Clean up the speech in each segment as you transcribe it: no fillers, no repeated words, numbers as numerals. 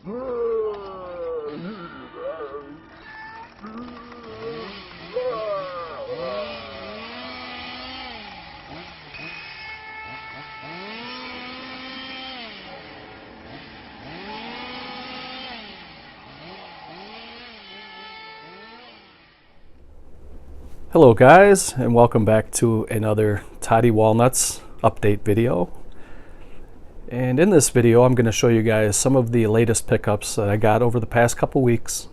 Hello guys, and welcome back to another Toddy Walnuts update video. And in this video I'm going to show you guys some of the latest pickups that I got over the past couple weeks.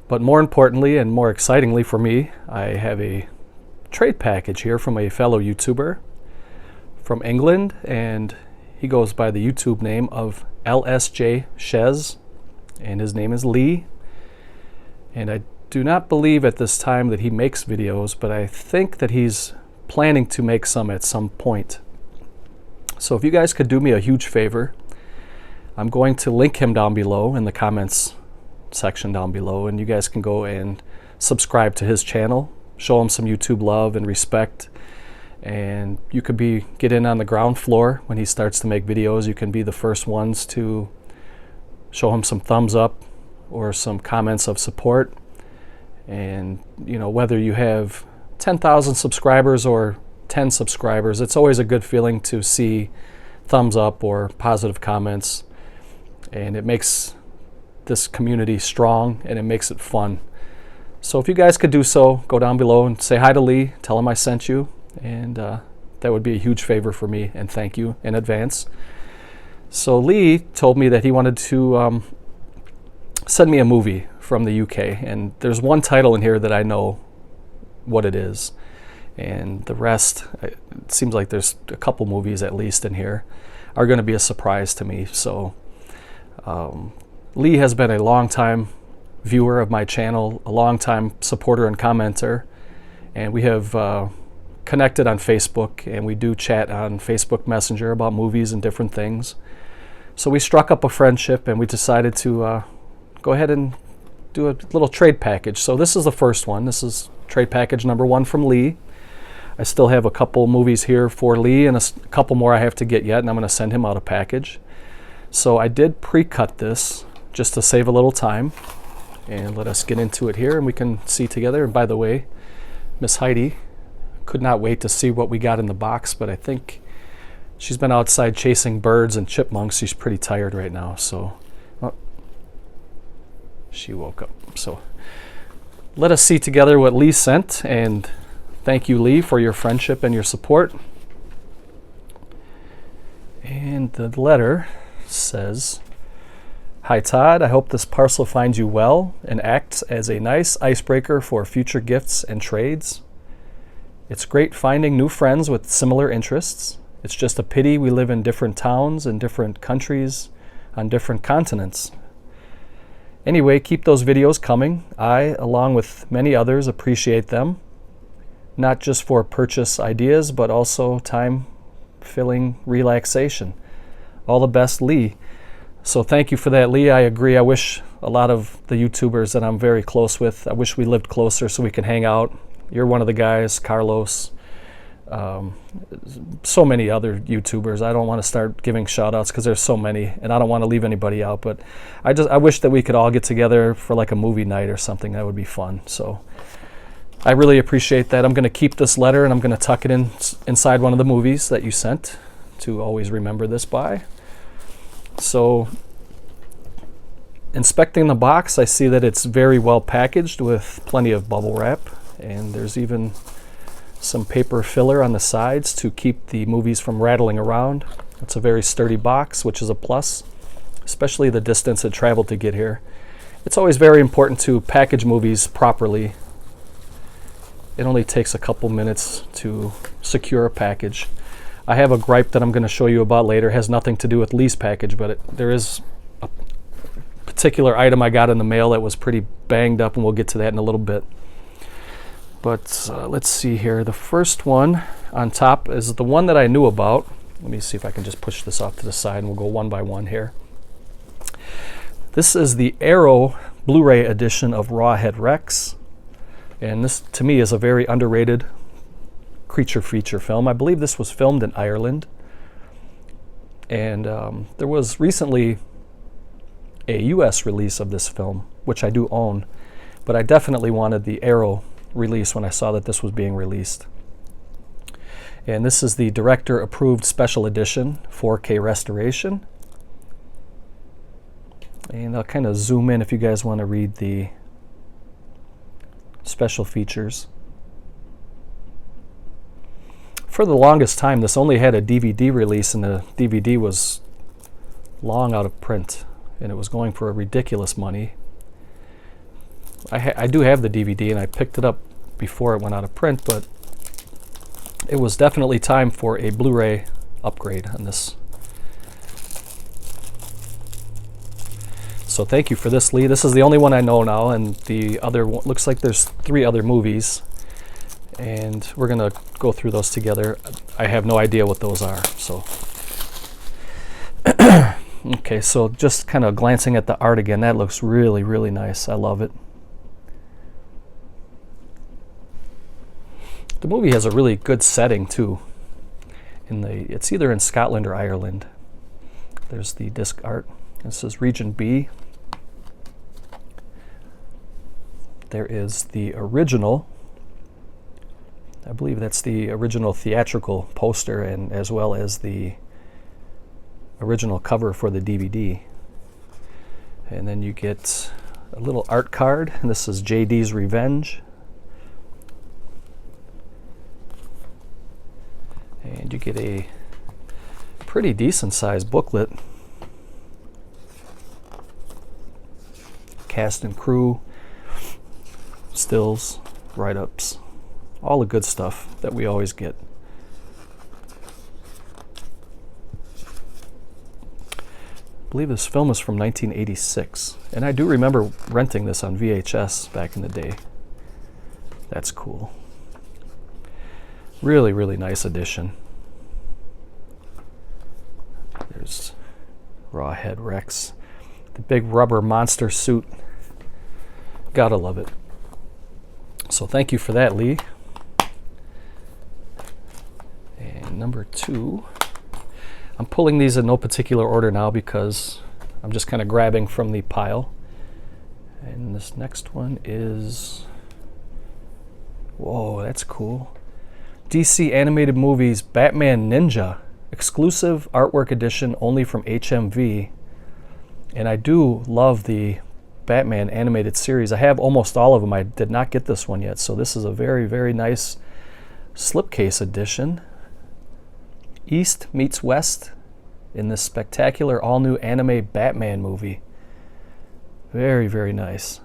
But more importantly and more excitingly for me, I have a trade package here from a fellow YouTuber from England, and he goes by the YouTube name of LSJ Shez, and his name is Lee. And I do not believe at this time that he makes videos, but I think that he's planning to make some at some point. So if you guys could do me a huge favor, I'm going to link him down below in the comments section down below, and you guys can go and subscribe to his channel, show him some YouTube love and respect, and you could get in on the ground floor when he starts to make videos. You can be the first ones to show him some thumbs up or some comments of support. And you know, whether you have 10,000 subscribers or 10 subscribers, it's always a good feeling to see thumbs up or positive comments, and it makes this community strong and it makes it fun. So if you guys could do so, go down below and say hi to Lee, tell him I sent you, and that would be a huge favor for me, and thank you in advance. So Lee told me that he wanted to send me a movie from the UK, and there's one title in here that I know what it is, and the rest, it seems like there's a couple movies at least in here, are going to be a surprise to me. So Lee has been a long time viewer of my channel, a long time supporter and commenter, and we have connected on Facebook, and we do chat on Facebook Messenger about movies and different things. So we struck up a friendship, and we decided to go ahead and do a little trade package. So this is the first one. This is trade package number 1 from Lee. I still have a couple movies here for Lee, and a couple more I have to get yet, and I'm going to send him out a package. So I did pre-cut this just to save a little time, and let us get into it here and we can see together. And by the way, Miss Heidi could not wait to see what we got in the box, but I think she's been outside chasing birds and chipmunks. She's pretty tired right now, so she woke up. So let us see together what Lee sent, and thank you, Lee, for your friendship and your support. And the letter says, "Hi Todd, I hope this parcel finds you well and acts as a nice icebreaker for future gifts and trades. It's great finding new friends with similar interests. It's just a pity we live in different towns in different countries on different continents. Anyway, keep those videos coming. I, along with many others, appreciate them, not just for purchase ideas, but also time-filling relaxation. All the best, Lee." So thank you for that, Lee. I agree. I wish a lot of the YouTubers that I'm very close with, I wish we lived closer so we can hang out. You're one of the guys, Carlos, so many other YouTubers. I don't want to start giving shout outs because there's so many, and I don't want to leave anybody out, but I wish that we could all get together for like a movie night or something. That would be fun. So I really appreciate that. I'm going to keep this letter and I'm going to tuck it inside one of the movies that you sent to always remember this by. So inspecting the box, I see that it's very well packaged with plenty of bubble wrap, and there's even some paper filler on the sides to keep the movies from rattling around. It's a very sturdy box, which is a plus, especially the distance it traveled to get here. It's always very important to package movies properly. It only takes a couple minutes to secure a package. I have a gripe that I'm going to show you about later. It has nothing to do with Lee's package, but there is a particular item I got in the mail that was pretty banged up, and we'll get to that in a little bit. But let's see here. The first one on top is the one that I knew about. Let me see if I can just push this off to the side, and we'll go one by one here. This is the Arrow Blu-ray edition of Rawhead Rex, and this to me is a very underrated creature feature film. I believe this was filmed in Ireland, and there was recently a US release of this film, which I do own, but I definitely wanted the Arrow release when I saw that this was being released. And this is the director approved special edition 4K restoration. And I'll kind of zoom in if you guys want to read the special features. For the longest time, this only had a DVD release, and the DVD was long out of print, and it was going for a ridiculous money. I do have the DVD, and I picked it up before it went out of print, but it was definitely time for a Blu-ray upgrade on this. So thank you for this, Lee. This is the only one I know now, and the other one, looks like there's 3 other movies, and we're gonna go through those together. I have no idea what those are, so. Okay, so just kind of glancing at the art again, that looks really, really nice. I love it. The movie has a really good setting too. It's either in Scotland or Ireland. There's the disc art. This is Region B. There is the original. I believe that's the original theatrical poster, and as well as the original cover for the DVD. And then you get a little art card, and this is JD's Revenge. And you get a pretty decent sized booklet. Cast and crew, stills, write-ups, all the good stuff that we always get. I believe this film is from 1986, and I do remember renting this on VHS back in the day. That's cool. Really, really nice edition. There's Rawhead Rex, the big rubber monster suit. Gotta love it. So thank you for that, Lee. And number 2, I'm pulling these in no particular order now because I'm just kind of grabbing from the pile. And this next one is, whoa, that's cool. DC Animated Movies Batman Ninja, exclusive artwork edition only from HMV. And I do love the Batman animated series. I have almost all of them. I did not get this one yet, so this is a very, very nice slipcase edition. East meets West in this spectacular all-new anime Batman movie. Very, very nice.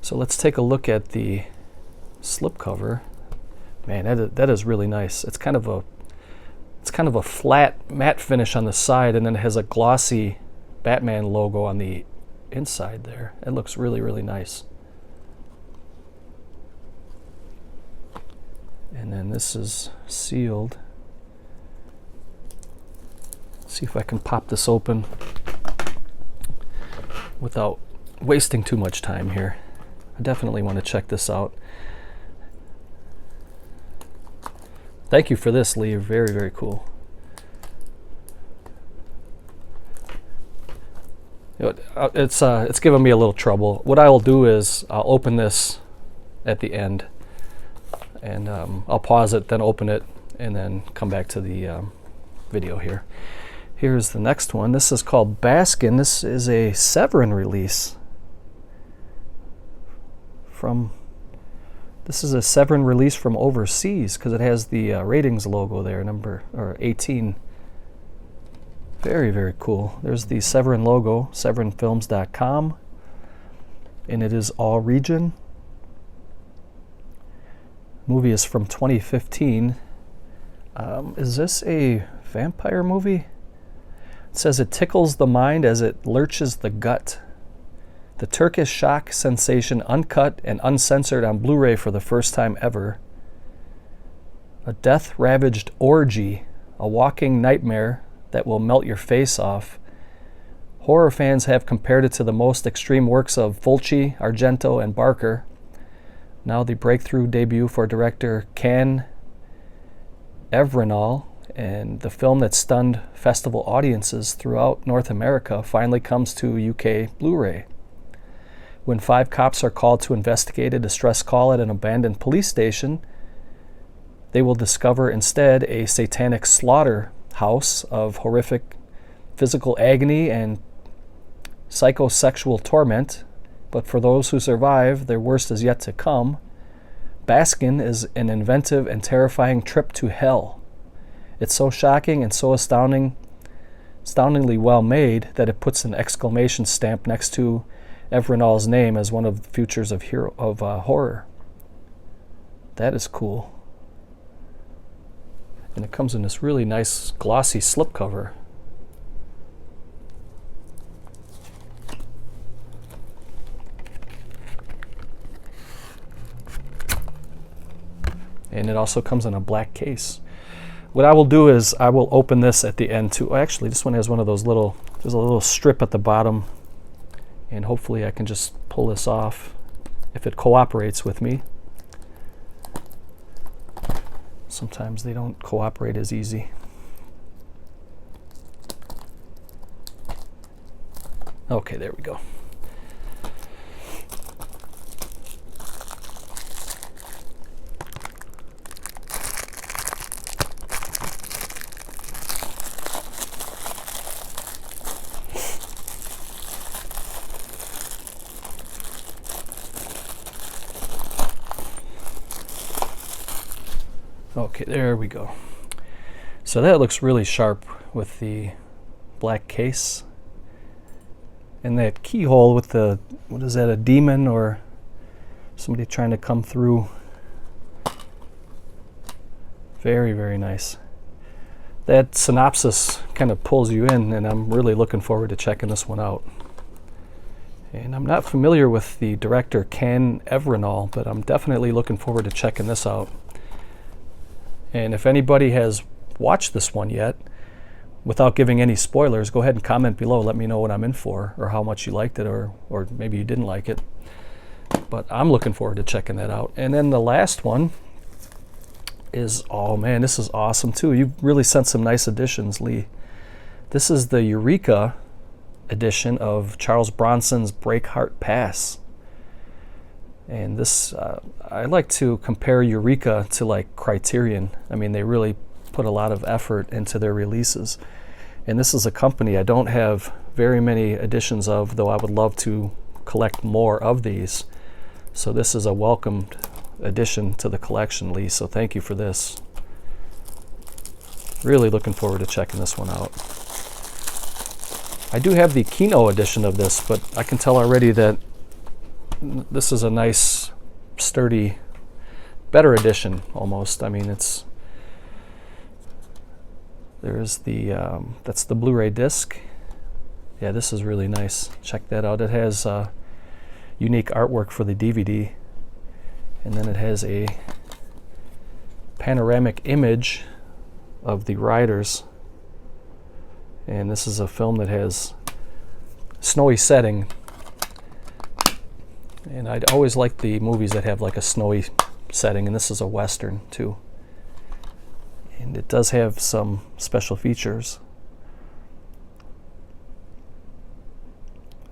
So let's take a look at the slipcover. Man, that is really nice. It's kind of a flat matte finish on the side, and then it has a glossy Batman logo on the inside there. It looks really, really nice. And then this is sealed. Let's see if I can pop this open without wasting too much time here. I definitely want to check this out. Thank you for this, Lee. Very, very cool. It's given me a little trouble. What I'll do is I'll open this at the end, and I'll pause it, then open it, and then come back to the video here. Here's the next one. This is called Baskin. This is a Severin release. This is a Severin release from overseas because it has the ratings logo there, number 18. Very, very cool. There's the Severin logo, severinfilms.com, and it is all region. Movie is from 2015. Is this a vampire movie? It says it tickles the mind as it lurches the gut. The Turkish shock sensation uncut and uncensored on Blu-ray for the first time ever. A death-ravaged orgy, a walking nightmare that will melt your face off. Horror fans have compared it to the most extreme works of Fulci, Argento, and Barker. Now the breakthrough debut for director Can Evrenol and the film that stunned festival audiences throughout North America finally comes to UK Blu-ray. When 5 cops are called to investigate a distress call at an abandoned police station, they will discover instead a satanic slaughterhouse of horrific physical agony and psychosexual torment. But for those who survive, their worst is yet to come. Baskin is an inventive and terrifying trip to hell. It's so shocking and so astoundingly well made that it puts an exclamation stamp next to Evrenol's name as one of the futures of horror. That is cool. And it comes in this really nice glossy slipcover. And it also comes in a black case. What I will do is I will open this at the end too. Actually, this one has one of those little, there's a little strip at the bottom, and hopefully I can just pull this off if it cooperates with me. Sometimes they don't cooperate as easy. Okay, there we go. Okay, there we go. So that looks really sharp with the black case. And that keyhole with the, what is that, a demon or somebody trying to come through. Very, very nice. That synopsis kind of pulls you in, and I'm really looking forward to checking this one out. And I'm not familiar with the director Ken Evrenol, but I'm definitely looking forward to checking this out. And if anybody has watched this one yet, without giving any spoilers, go ahead and comment below. Let me know what I'm in for, or how much you liked it, or maybe you didn't like it. But I'm looking forward to checking that out. And then the last one is, oh man, this is awesome too. You really sent some nice additions, Lee. This is the Eureka edition of Charles Bronson's Breakheart Pass. And this, I like to compare Eureka to like Criterion. I mean, they really put a lot of effort into their releases. And this is a company I don't have very many editions of, though I would love to collect more of these. So this is a welcomed addition to the collection, Lee, so thank you for this. Really looking forward to checking this one out. I do have the Kino edition of this, but I can tell already that this is a nice, sturdy, better edition almost. I mean, it's, there's the, that's the Blu-ray disc. Yeah, this is really nice. Check that out. It has unique artwork for the DVD. And then it has a panoramic image of the riders. And this is a film that has snowy setting. And I'd always like the movies that have like a snowy setting, and this is a Western too. And it does have some special features.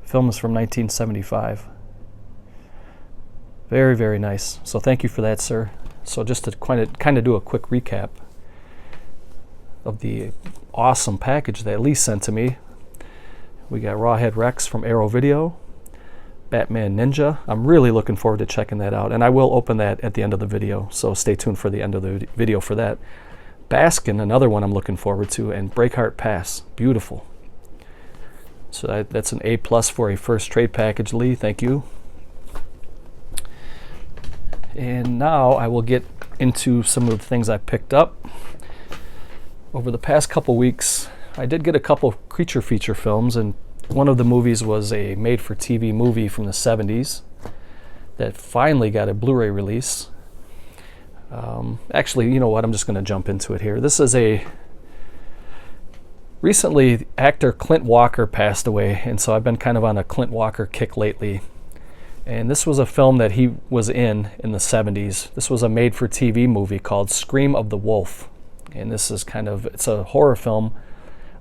The film is from 1975. Very, very nice. So thank you for that, sir. So just to kind of do a quick recap of the awesome package that Lee sent to me. We got Rawhead Rex from Arrow Video, Batman Ninja. I'm really looking forward to checking that out, and I will open that at the end of the video, so stay tuned for the end of the video for that. Baskin, another one I'm looking forward to, and Breakheart Pass. Beautiful. So that's an A+ for a first trade package, Lee. Thank you. And now I will get into some of the things I picked up. Over the past couple weeks, I did get a couple of creature feature films, and one of the movies was a made-for-TV movie from the 70s that finally got a Blu-ray release. Actually, you know what? I'm just going to jump into it here. This is a... Recently, actor Clint Walker passed away, and so I've been kind of on a Clint Walker kick lately. And this was a film that he was in the 70s. This was a made-for-TV movie called Scream of the Wolf. And this is it's a horror film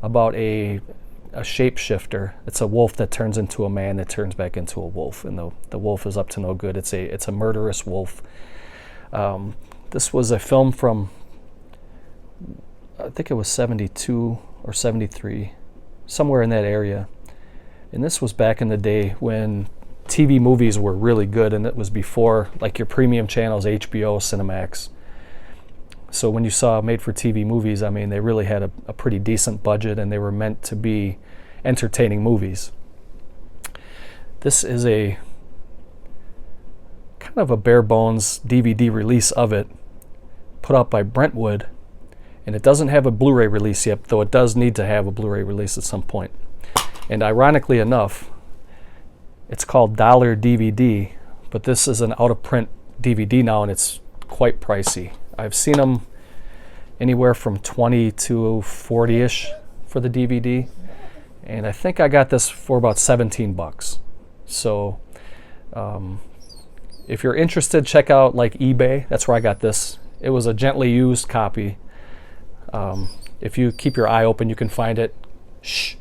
about a shapeshifter. It's a wolf that turns into a man that turns back into a wolf, and the wolf is up to no good. It's a murderous wolf. This was a film from, I think it was 72 or 73, somewhere in that area. And this was back in the day when TV movies were really good, and it was before like your premium channels, HBO, Cinemax. So when you saw made-for-TV movies, I mean, they really had a pretty decent budget, and they were meant to be entertaining movies. This is a kind of a bare-bones DVD release of it, put out by Brentwood, and it doesn't have a Blu-ray release yet, though it does need to have a Blu-ray release at some point. And ironically enough, it's called Dollar DVD, but this is an out-of-print DVD now, and it's quite pricey. I've seen them anywhere from 20 to 40-ish for the DVD, and I think I got this for about 17 bucks. So if you're interested, check out like eBay. That's where I got this. It was a gently used copy. If you keep your eye open, you can find it. Shh.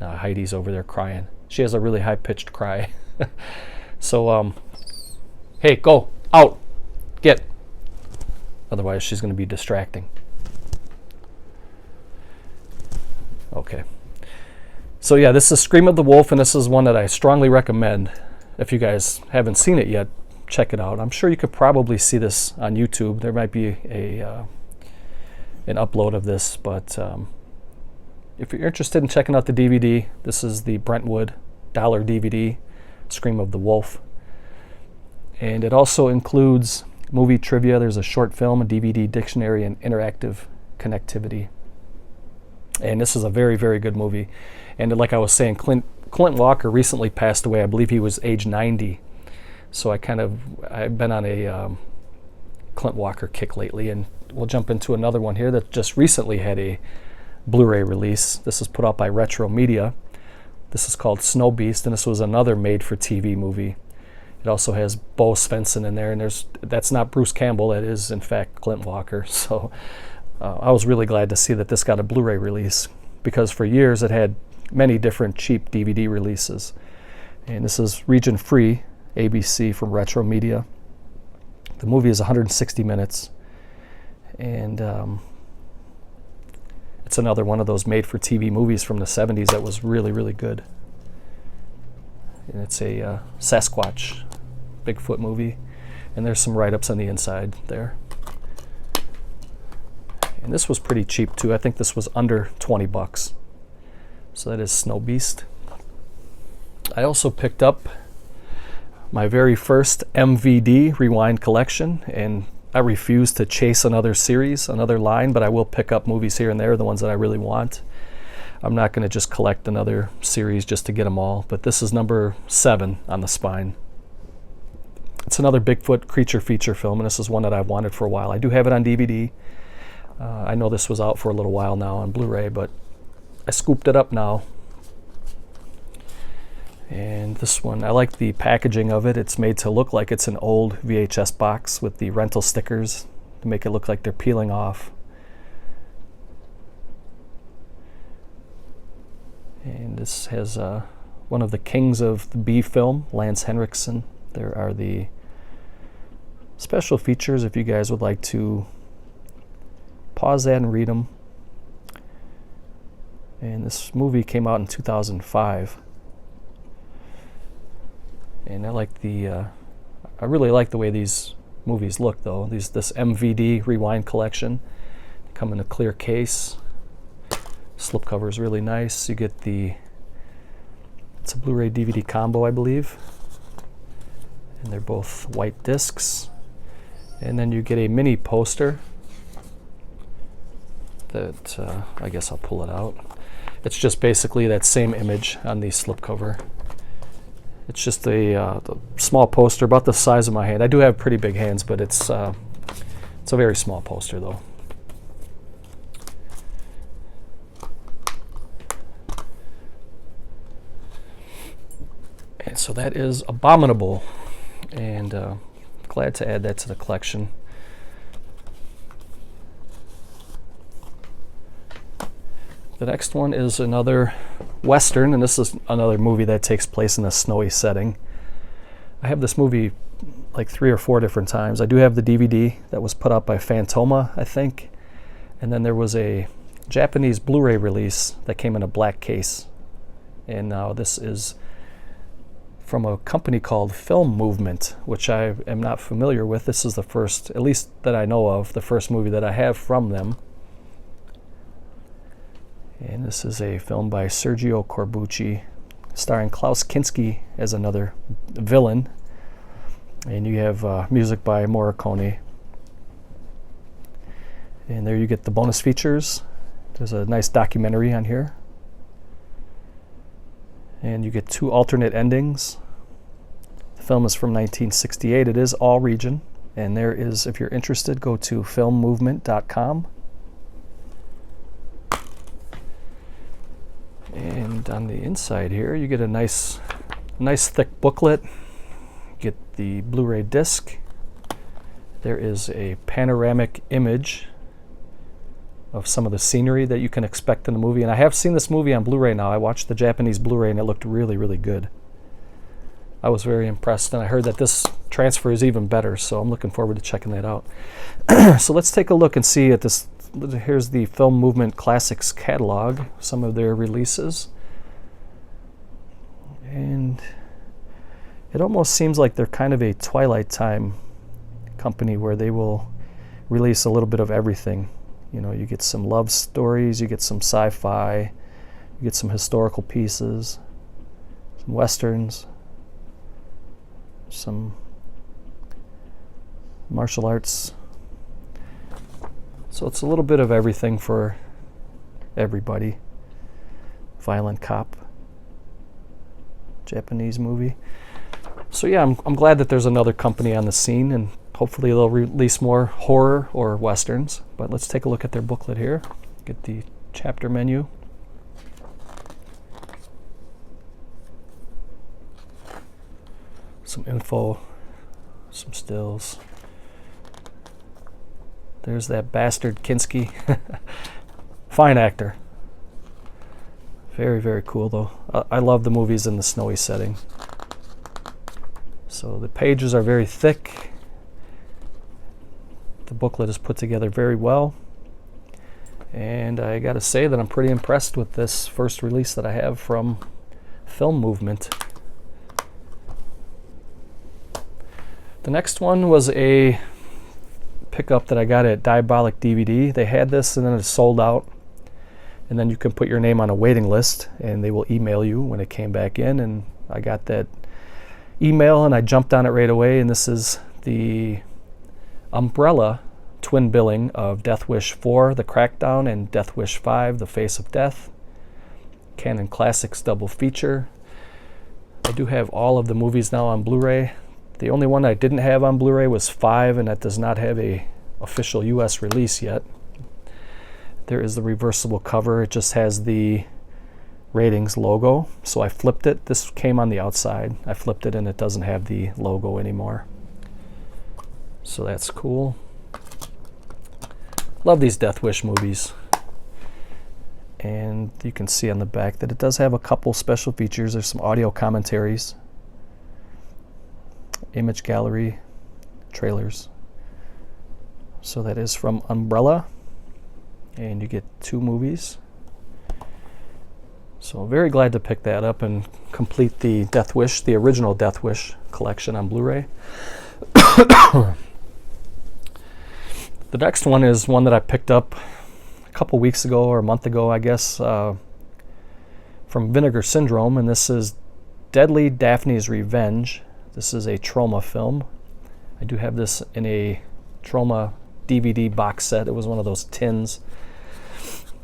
Now Heidi's over there crying. She has a really high-pitched cry. So, hey, go out, get. Otherwise, she's going to be distracting. Okay. So yeah, this is Scream of the Wolf, and this is one that I strongly recommend. If you guys haven't seen it yet, check it out. I'm sure you could probably see this on YouTube. There might be an upload of this, but if you're interested in checking out the DVD, this is the Brentwood Dollar DVD, Scream of the Wolf. And it also includes movie trivia. There's a short film, a DVD dictionary, and interactive connectivity. And this is a very, very good movie. And like I was saying, Clint Walker recently passed away. I believe he was age 90. So I've been on a Clint Walker kick lately, and we'll jump into another one here that just recently had a Blu-ray release. This is put out by Retro Media. This is called Snow Beast, and this was another made-for-TV movie. It also has Bo Svensson in there, and that's not Bruce Campbell. That is, in fact, Clint Walker. So I was really glad to see that this got a Blu-ray release, because for years it had many different cheap DVD releases. And this is region-free, ABC from Retro Media. The movie is 160 minutes, and it's another one of those made-for-TV movies from the 70s that was really, really good. And it's a Sasquatch, Bigfoot movie, and there's some write-ups on the inside there. And this was pretty cheap too. I think this was under 20 bucks. So that is Snow Beast. I also picked up my very first MVD Rewind collection, and I refuse to chase another series, another line, but I will pick up movies here and there, the ones that I really want. I'm not going to just collect another series just to get them all, but this is number 7 on the spine. It's another Bigfoot creature feature film, and this is one that I've wanted for a while. I do have it on DVD. I know this was out for a little while now on Blu-ray, but I scooped it up now. And this one, I like the packaging of it. It's made to look like it's an old VHS box with the rental stickers to make it look like they're peeling off. And this has one of the kings of the B film, Lance Henriksen. There are the special features if you guys would like to pause that and read them. And this movie came out in 2005. And I really like the way these movies look, though. This MVD Rewind collection. They come in a clear case. Slipcover is really nice. You get it's a Blu-ray DVD combo, I believe. And they're both white discs. And then you get a mini poster that, I guess I'll pull it out. It's just basically that same image on the slipcover. It's just a small poster about the size of my hand. I do have pretty big hands, but it's a very small poster, though. And so that is Abominable, and glad to add that to the collection. The next one is another Western, and this is another movie that takes place in a snowy setting. I have this movie like 3 or 4 different times. I do have the DVD that was put out by Fantoma, I think. And then there was a Japanese Blu-ray release that came in a black case. And now this is from a company called Film Movement, which I am not familiar with. This is the first, at least that I know of, the first movie that I have from them. And this is a film by Sergio Corbucci, starring Klaus Kinski as another villain. And you have music by Morricone. And there you get the bonus features. There's a nice documentary on here. And you get 2 alternate endings. The film is from 1968. It is all region. And there is, if you're interested, go to filmmovement.com. And on the inside here, you get a nice thick booklet. Get the Blu-ray disc. There is a panoramic image of some of the scenery that you can expect in the movie. And I have seen this movie on Blu-ray now. I watched the Japanese Blu-ray and it looked really, really good. I was very impressed, and I heard that this transfer is even better, so I'm looking forward to checking that out. So let's take a look and see at this. Here's the Film Movement Classics catalog, some of their releases. And it almost seems like they're kind of a Twilight Time company where they will release a little bit of everything. You know, you get some love stories, you get some sci-fi, you get some historical pieces, some westerns, some martial arts. So it's a little bit of everything for everybody. Violent cop, Japanese movie. So yeah, I'm glad that there's another company on the scene, and hopefully they'll release more horror or westerns. But let's take a look at their booklet here. Get the chapter menu. Some info, some stills. There's that bastard Kinski. Fine actor. Very, very cool though. I love the movies in the snowy setting. So the pages are very thick. The booklet is put together very well. And I gotta say that I'm pretty impressed with this first release that I have from Film Movement. The next one was a pickup that I got at Diabolic DVD. They had this and then it sold out. And then you can put your name on a waiting list and they will email you when it came back in. And I got that email and I jumped on it right away. And this is the umbrella twin billing of Death Wish 4, The Crackdown, and Death Wish 5, The Face of Death. Canon Classics double feature. I do have all of the movies now on Blu-ray. The only one I didn't have on Blu-ray was 5, and that does not have a official US release yet. There is the reversible cover. It just has the ratings logo. So I flipped it. This came on the outside. I flipped it and it doesn't have the logo anymore. So that's cool. Love these Death Wish movies. And you can see on the back that it does have a couple special features. There's some audio commentaries, image gallery, trailers. So that is from Umbrella. And you get 2 movies. So very glad to pick that up and complete the Death Wish, the original Death Wish collection on Blu-ray. The next one is one that I picked up a couple weeks ago or a month ago, I guess, from Vinegar Syndrome, and this is Deadly Daphne's Revenge. This is a Troma film. I do have this in a Troma DVD box set. It was one of those tins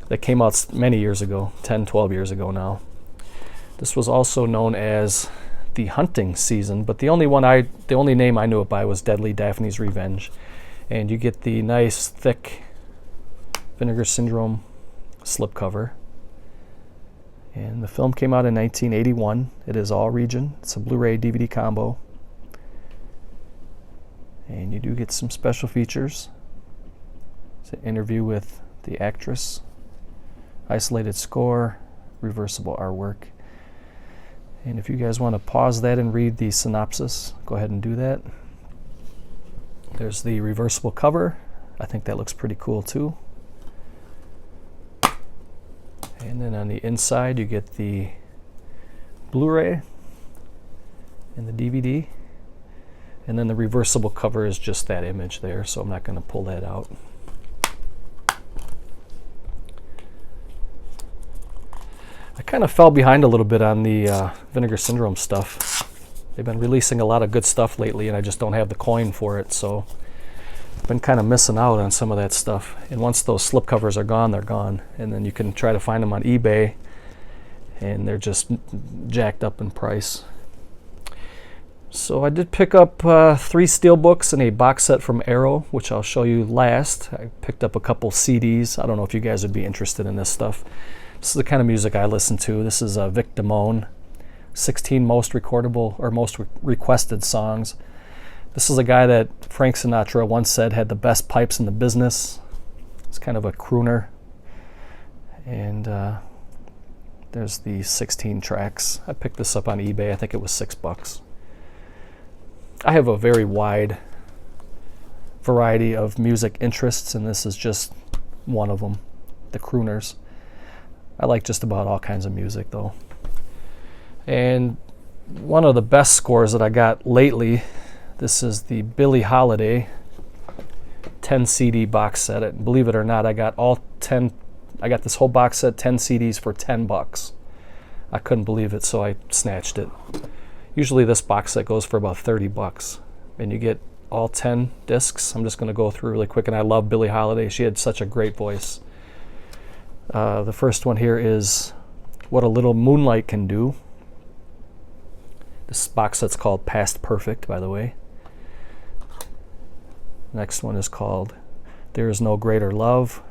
that came out many years ago, 10, 12 years ago now. This was also known as The Hunting Season, but the only name I knew it by was Deadly Daphne's Revenge. And you get the nice, thick Vinegar Syndrome slipcover. And the film came out in 1981. It is all region. It's a Blu-ray DVD combo. And you do get some special features. It's an interview with the actress isolated score, reversible artwork. And if you guys want to pause that and read the synopsis, go ahead and do that. There's the reversible cover. I think that looks pretty cool too. And then on the inside you get the Blu-ray and the DVD. And then the reversible cover is just that image there, so I'm not going to pull that out. I kind of fell behind a little bit on the Vinegar Syndrome stuff. They've been releasing a lot of good stuff lately, and I just don't have the coin for it, so I've been kind of missing out on some of that stuff. And once those slipcovers are gone, they're gone. And then you can try to find them on eBay, and they're just jacked up in price. So I did pick up 3 Steelbooks and a box set from Arrow, which I'll show you last. I picked up a couple CDs. I don't know if you guys would be interested in this stuff. This is the kind of music I listen to. This is Vic Damone, 16 most recordable or most requested songs. This is a guy that Frank Sinatra once said had the best pipes in the business. It's kind of a crooner. And there's the 16 tracks. I picked this up on eBay. I think it was $6. I have a very wide variety of music interests, and this is just one of them, the crooners. I like just about all kinds of music though. And one of the best scores that I got lately, this is the Billie Holiday 10 CD box set. And believe it or not, I got all 10, I got this whole box set, 10 CDs for $10. I couldn't believe it, so I snatched it. Usually this box set goes for about $30, and you get all 10 discs. I'm just going to go through really quick, and I love Billie Holiday. She had such a great voice. The first one here is What a Little Moonlight Can Do. This box set's called Past Perfect, by the way. Next one is called There Is No Greater Love.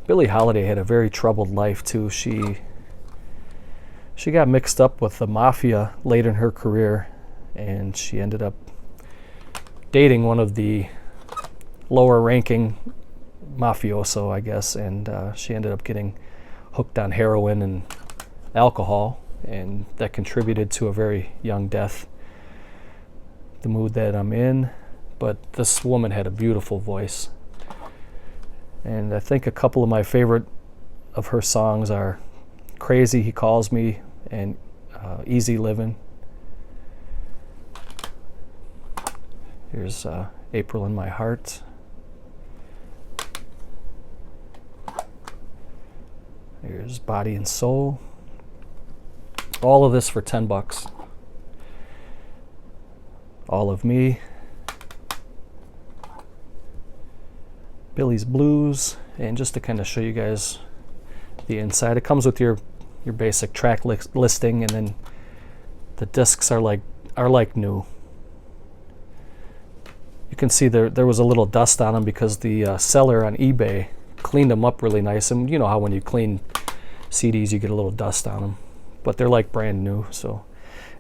Billie Holiday had a very troubled life too. She got mixed up with the mafia late in her career, and she ended up dating one of the lower ranking mafioso, I guess, and she ended up getting hooked on heroin and alcohol, and that contributed to a very young death. The mood that I'm in, but this woman had a beautiful voice, and I think a couple of my favorite of her songs are Crazy He Calls Me and Easy Living. Here's April in My Heart. Here's Body and Soul. All of this for $10. All of Me. Billy's Blues. And just to kind of show you guys the inside, it comes with your basic track listing, and then the discs are like new. You can see there was a little dust on them because the seller on eBay cleaned them up really nice, and you know how when you clean CDs you get a little dust on them, but they're like brand new. So,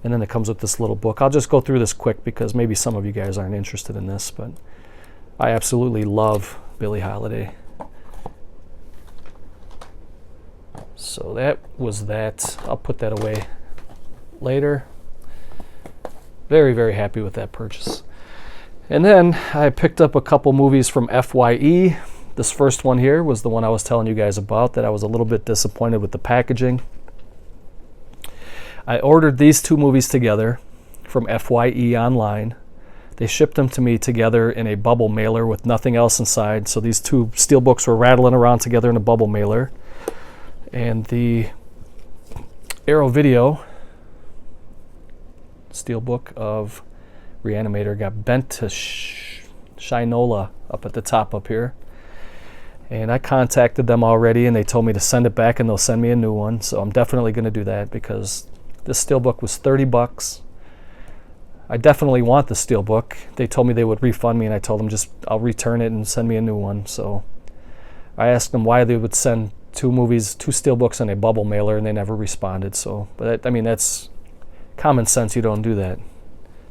and then it comes with this little book. I'll just go through this quick because maybe some of you guys aren't interested in this, but I absolutely love Billie Holiday. So that was that. I'll put that away later. Very, very happy with that purchase. And then I picked up a couple movies from FYE. This first one here was the one I was telling you guys about, that I was a little bit disappointed with the packaging. I ordered these 2 movies together from FYE online. They shipped them to me together in a bubble mailer with nothing else inside. So these 2 Steelbooks were rattling around together in a bubble mailer. And the Arrow Video Steelbook of Reanimator got bent to Shinola up at the top up here. And I contacted them already, and they told me to send it back and they'll send me a new one. So I'm definitely going to do that because this Steelbook was $30. I definitely want the Steelbook. They told me they would refund me, and I told them I'll return it and send me a new one. So I asked them why they would send 2 Steelbooks in a bubble mailer, and they never responded. So, but I mean, that's common sense. You don't do that.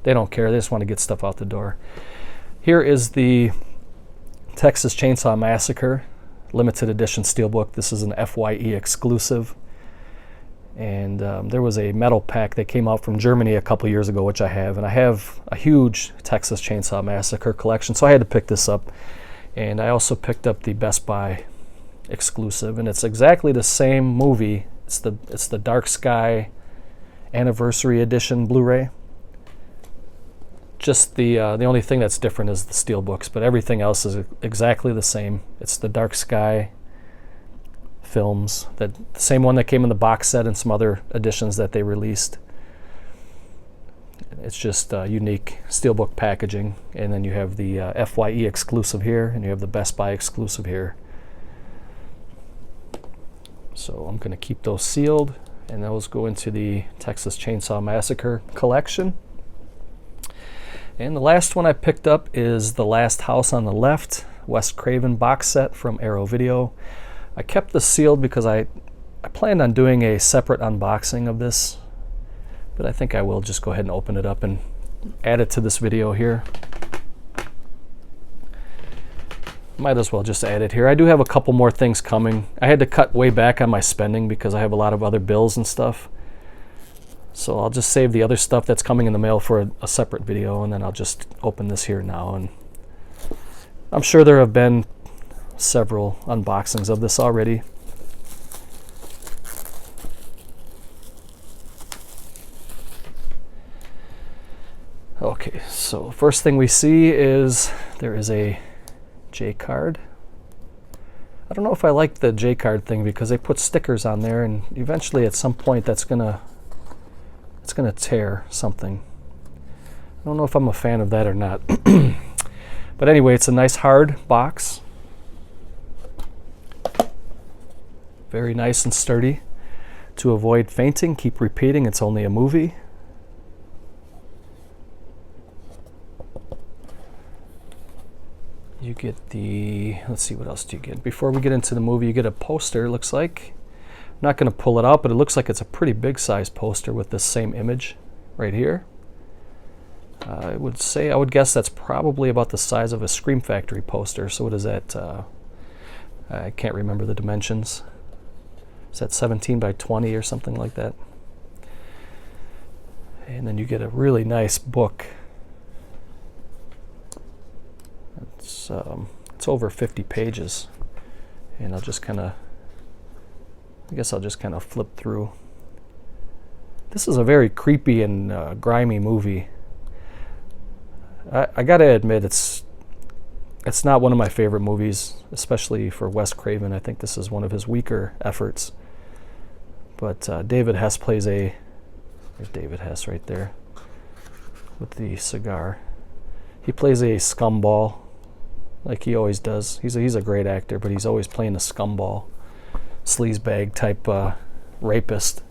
They don't care. They just want to get stuff out the door. Here is the Texas Chainsaw Massacre. limited edition Steelbook. This is an FYE exclusive. And there was a metal pack that came out from Germany a couple years ago, which I have. And I have a huge Texas Chainsaw Massacre collection, so I had to pick this up. And I also picked up the Best Buy exclusive, and it's exactly the same movie. It's the Dark Sky Anniversary Edition Blu-ray. Just the only thing that's different is the Steelbooks, but everything else is exactly the same. It's the Dark Sky films, the same one that came in the box set and some other editions that they released. It's just unique Steelbook packaging, and then you have the FYE exclusive here, and you have the Best Buy exclusive here. So I'm going to keep those sealed, and those go into the Texas Chainsaw Massacre collection. And the last one I picked up is The Last House on the Left, Wes Craven box set from Arrow Video. I kept this sealed because I planned on doing a separate unboxing of this, but I think I will just go ahead and open it up and add it to this video here. Might as well just add it here. I do have a couple more things coming. I had to cut way back on my spending because I have a lot of other bills and stuff. So I'll just save the other stuff that's coming in the mail for a separate video, and then I'll just open this here now. And I'm sure there have been several unboxings of this already. Okay, so first thing we see is there is a J card. I don't know if I like the J card thing because they put stickers on there, and eventually at some point it's gonna tear something. I don't know if I'm a fan of that or not. But anyway, it's a nice hard box. Very nice and sturdy. To avoid fainting, keep repeating, it's only a movie. You get the, let's see, what else do you get? Before we get into the movie, you get a poster, it looks like. I'm not going to pull it out, but it looks like it's a pretty big size poster with this same image right here. I would guess that's probably about the size of a Scream Factory poster. So what is that? I can't remember the dimensions. Is that 17 by 20 or something like that? And then you get a really nice book. It's over 50 pages, and I'll just kind of, I guess I'll just kind of flip through. This is a very creepy and grimy movie. I gotta admit, it's not one of my favorite movies, especially for Wes Craven. I think this is one of his weaker efforts. But David Hess plays there's David Hess right there with the cigar. He plays a scumball, like he always does. He's a great actor, but he's always playing a scumball, sleazebag type rapist.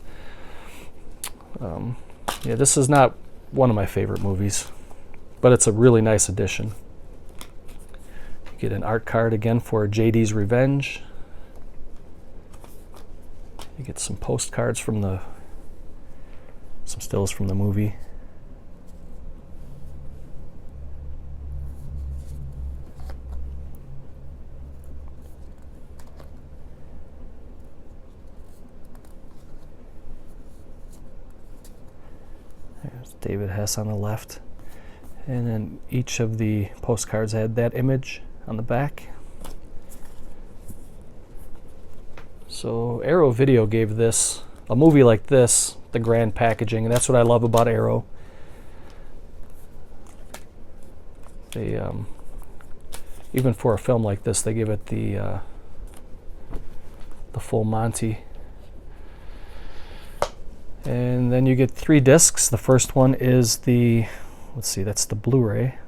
Yeah, this is not one of my favorite movies, but it's a really nice addition. You get an art card again for JD's Revenge. You get some postcards from some stills from the movie. There's David Hess on the left. And then each of the postcards had that image on the back. So Arrow Video gave this, a movie like this, the grand packaging, and that's what I love about Arrow. They, even for a film like this, they give it the full Monty. And then you get 3 discs. The first one is the, let's see, that's the Blu-ray.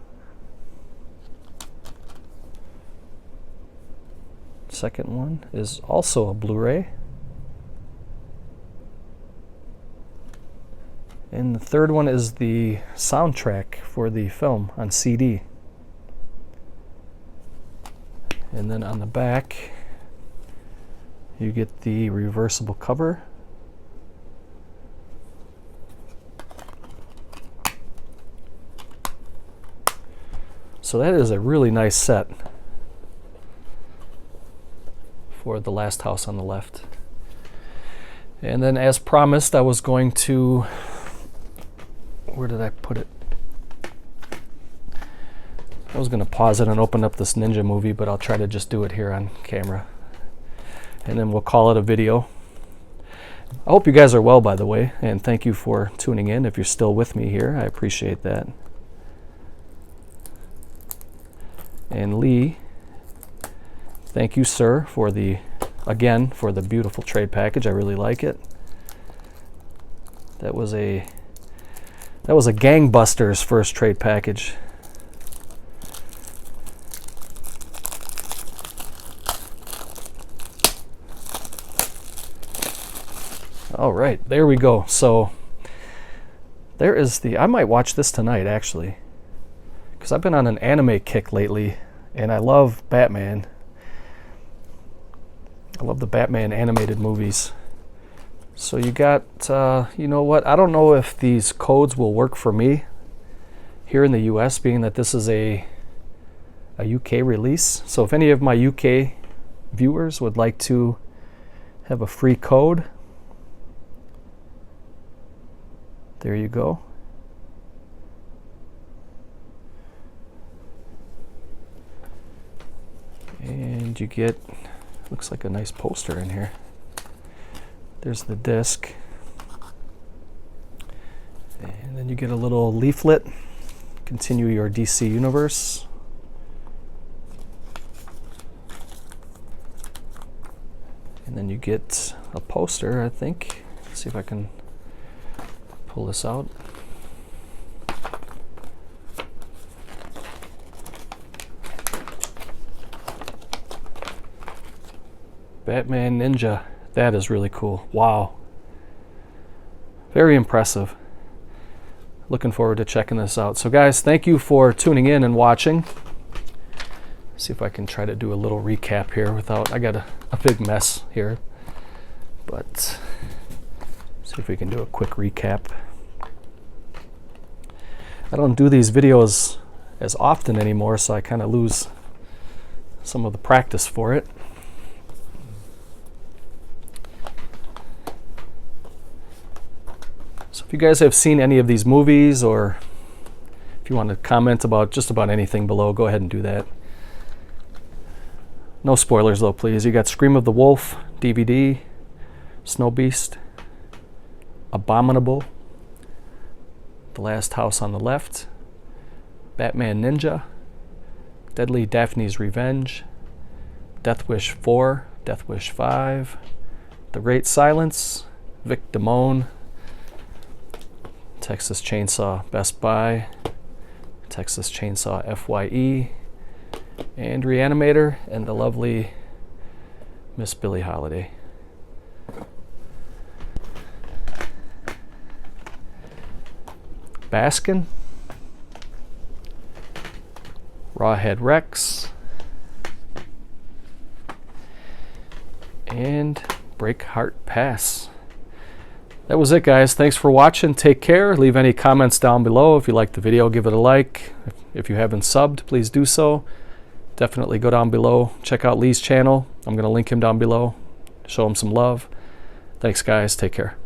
Second one is also a Blu-ray. And the third one is the soundtrack for the film on CD. And then on the back, you get the reversible cover. So that is a really nice set. for The Last House on the Left. And then, as promised, I was going to, where did I put it? I was going to pause it and open up this ninja movie, but I'll try to just do it here on camera. And then we'll call it a video. I hope you guys are well, by the way, and thank you for tuning in. If you're still with me here, I appreciate that. And Lee, thank you, sir, for the beautiful trade package. I really like it. That was a gangbusters first trade package. All right, there we go. So there is I might watch this tonight, actually, because I've been on an anime kick lately, and I love Batman. I love the Batman animated movies. So you got, you know what? I don't know if these codes will work for me here in the US, being that this is a UK release. So if any of my UK viewers would like to have a free code, there you go. And you get, looks like a nice poster in here. There's the disc. And then you get a little leaflet. Continue your DC universe. And then you get a poster, I think. Let's see if I can pull this out. Batman Ninja. That is really cool. Wow. Very impressive. Looking forward to checking this out. So guys, thank you for tuning in and watching. See if I can try to do a little recap here without, I got a big mess here. But see if we can do a quick recap. I don't do these videos as often anymore, so I kind of lose some of the practice for it. So if you guys have seen any of these movies, or if you want to comment about just about anything below, go ahead and do that. No spoilers though, please. You got Scream of the Wolf DVD, Snow Beast, Abominable, The Last House on the Left, Batman Ninja, Deadly Daphne's Revenge, Death Wish 4, Death Wish 5, The Great Silence, Vic Damone, Texas Chainsaw Best Buy, Texas Chainsaw FYE, and Reanimator, and the lovely Miss Billie Holiday. Baskin, Rawhead Rex, and Breakheart Pass. That was it, guys. Thanks for watching. Take care. Leave any comments down below. If you liked the video, give it a like. If you haven't subbed, please do so. Definitely go down below. Check out Lee's channel. I'm going to link him down below. Show him some love. Thanks, guys. Take care.